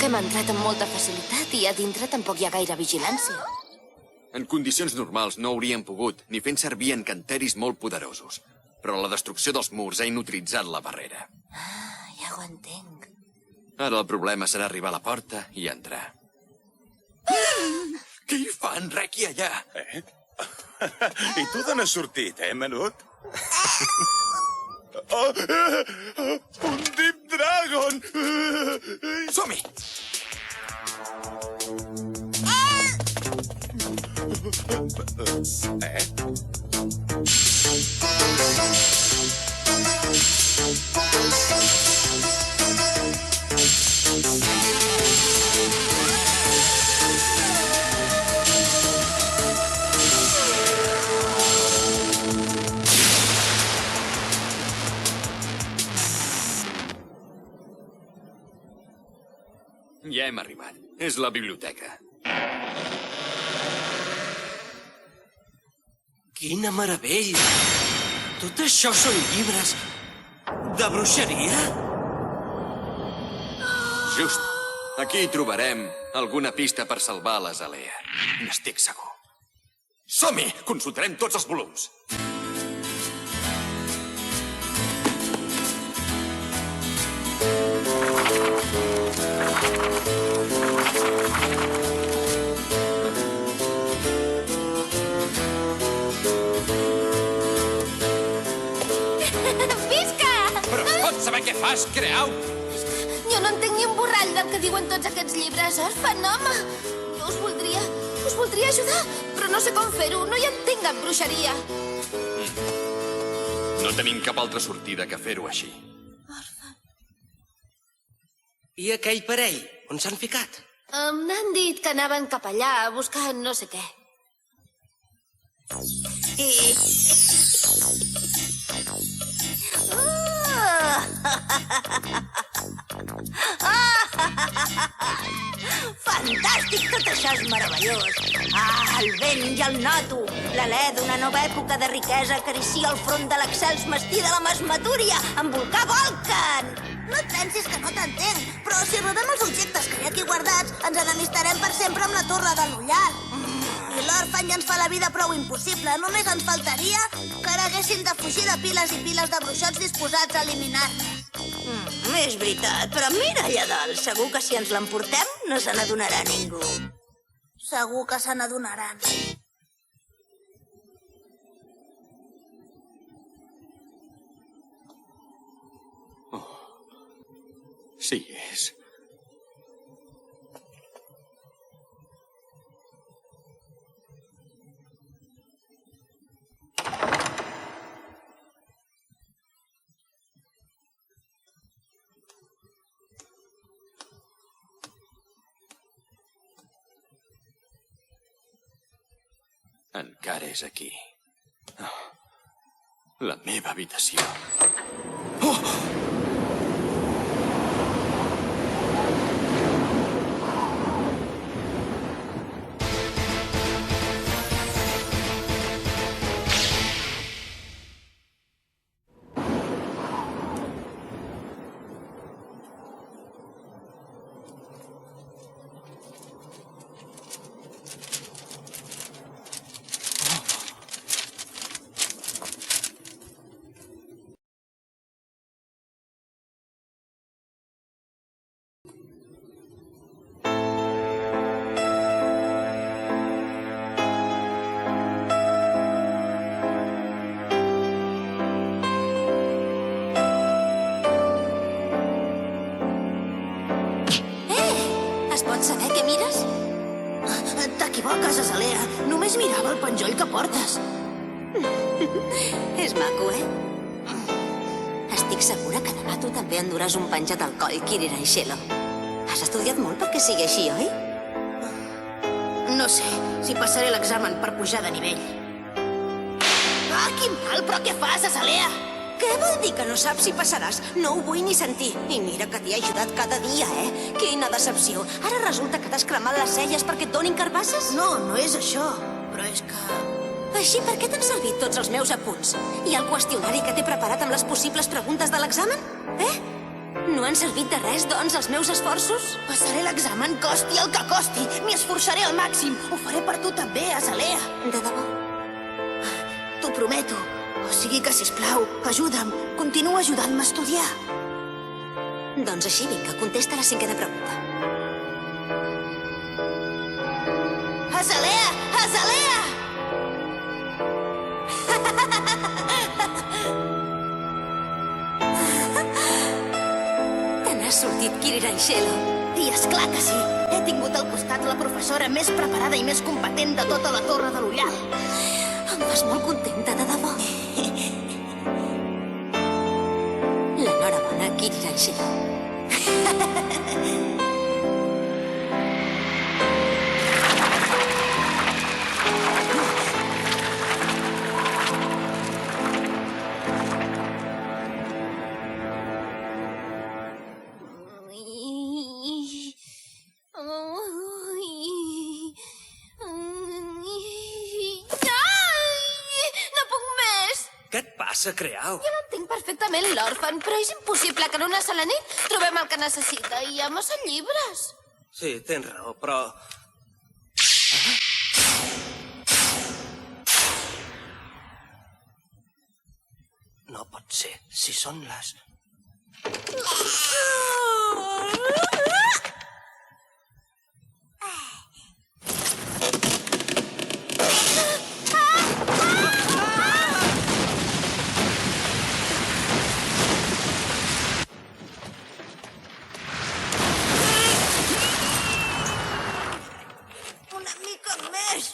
que hem entrat amb molta facilitat i a dintre tampoc hi ha gaire vigilància. En condicions normals no hauríem pogut, ni fent servir encanteris molt poderosos. Però la destrucció dels murs ha inutilitzat la barrera. Ah, ja ho entenc. Ara el problema serà arribar a la porta i entrar. Què hi fa en Requi allà? I tu d'on has sortit, menut? Un Deep Dragon! Som-hi! Ja hem arribat. És la biblioteca. Quina meravella! Tot això són llibres de bruixeria? Just. Aquí trobarem alguna pista per salvar l'Azalea. N'estic segur. Som-hi! Consultarem tots els volums. Però es pot saber què fas, Creau? Jo no entenc ni un borrall del que diuen tots aquests llibres. Orfen, home! Jo us voldria ajudar, però no sé com fer-ho. No hi entenc en bruixeria. No tenim cap altra sortida que fer-ho així. I aquell parell, on s'han ficat? N'han dit que anaven cap allà a buscar no sé què. Fantàstic, tot això és meravellós. El vent i el noto. L'alè d'una nova època de riquesa acaricia el front de l'excels mestí de la Masmatúria, amb volcà Volcan. No et pensis que no t'entenc, però si robem els objectes que hi ha aquí guardats, ens enemistarem per sempre amb la torre de l'Ullar. I l'Orfen ja ens fa la vida prou impossible. Només ens faltaria que ara haguessin de fugir de piles i piles de bruixots disposats a eliminar-nos. És veritat, però mira allà dalt. Segur que si ens l'emportem no se n'adonarà ningú. Segur que se n'adonaran. Sí, és. Encara és aquí. Oh, la meva habitació. Oh! Pots saber què mires? T'equivoques, Azalea. Només mirava el penjoll que portes. És maco, Estic segura que demà tu també enduràs un penjat al coll, Kirira i Xelo. Has estudiat molt perquè sigui així, oi? No sé si passaré l'examen per pujar de nivell. Quin mal, però què fas, Azalea? Què vol dir que no saps si passaràs? No ho vull ni sentir. I mira que t'hi he ajudat cada dia, Quina decepció. Ara resulta que t'has cremat les celles perquè et donin carbasses? No, no és això. Però és que... Així, per què t'han servit tots els meus apunts? I el qüestionari que t'he preparat amb les possibles preguntes de l'examen? No han servit de res, doncs, els meus esforços? Passaré l'examen, costi el que costi. M'hi esforçaré al màxim. Ho faré per tu també, Azalea. De debò? T'ho prometo. O sigui que, sisplau, ajuda'm. Continua ajudant-me a estudiar. Doncs així, vinga, contesta la 5ª pregunta. Azalea! Azalea! Te n'has sortit, Kirirashelo. I esclar que sí. He tingut al costat la professora més preparada i més competent de tota la Torre de l'Ullal. Em fas molt contenta, de debò. L'enhorabona, Kirirashelo. No puc més! Què et passa, Creau? Jo l'entenc perfectament, l'òrfan, però és impossible que en una sola nit trobem el que necessita. Hi ha massa llibres. Sí, tens raó, però... No pot ser, si són les... Una mica més.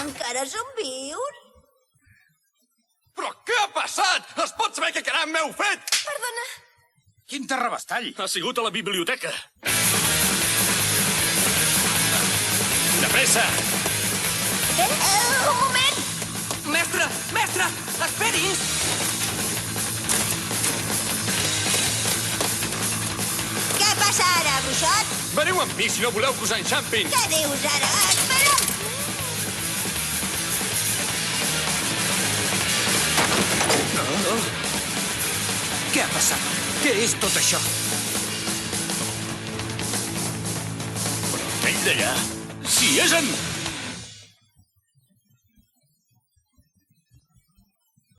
Encara som vius? Però què ha passat? Es pot saber què caram m'heu fet? Perdona. Quin terrabastall! Ha sigut a la biblioteca. De pressa! Un moment! Mestre! Mestre! Esperi'ns! Què passa ara, bruixot? Veniu amb mi si no voleu que us enxampin! Què dius ara? Espera'm! Què ha passat? Què és tot això? Aquell d'allà, si és en...